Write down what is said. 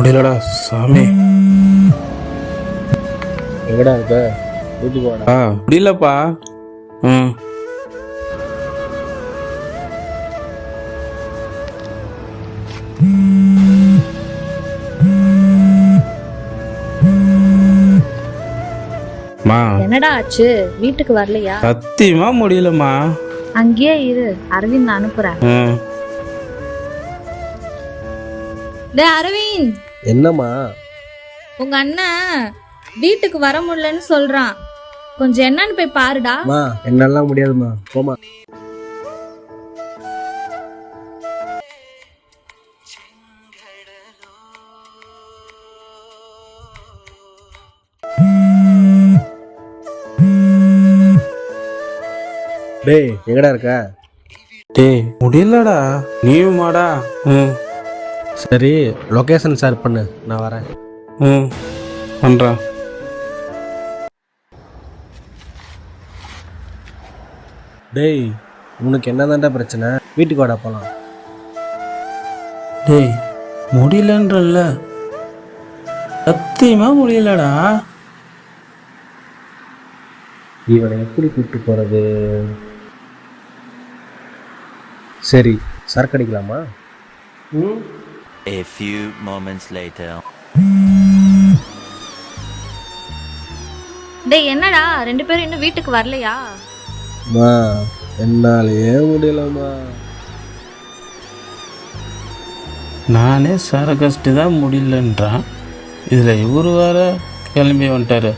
முடியலடா சாமி. எங்கடா இருக்க? வீட்டுக்கு வாடா. முடியலப்பா. ம் மா, என்னடா ஆச்சு? வீட்டுக்கு வரலையா? சத்தியமா முடியலம்மா. அங்கேயே இரு, அரவிந்த் அனுப்புறேன். டேய் அரவிந்த், என்னம்மா? உங்க அண்ணன் வீட்டுக்கு வர முடியலன்னு சொல்றான். கொஞ்சம் என்னன்னு போய் பாருடா. மா, என்னால முடியாதுமா, போமா. டேய் எங்கடா இருக்க? டேய் முடியலடா. நீயுமாடா? சரி, லொகேஷன் ஷேர் பண்ணு, நான் வரேன். பண்ணுறேன். டேய் உனக்கு என்னதான்டா பிரச்சனை? வீட்டுக்கு வாடா போலாம். டேய் முடியலன்றல்ல, சத்தியமா முடியலடா. இவனை எப்படி கூப்பிட்டு போறது? சரி, சரக்கு அடிக்கலாமா? A few moments later. டேய் என்னடா, ரெண்டு பேரும் இன்னும் வீட்டுக்கு வரலையா? மா, என்னாலேயே முடியலம்மா. நானே சரக்கஸ்ட்டு தான் முடியலன்றான். இதில் இவர் வேற கிளம்பி வந்துட்டாரு.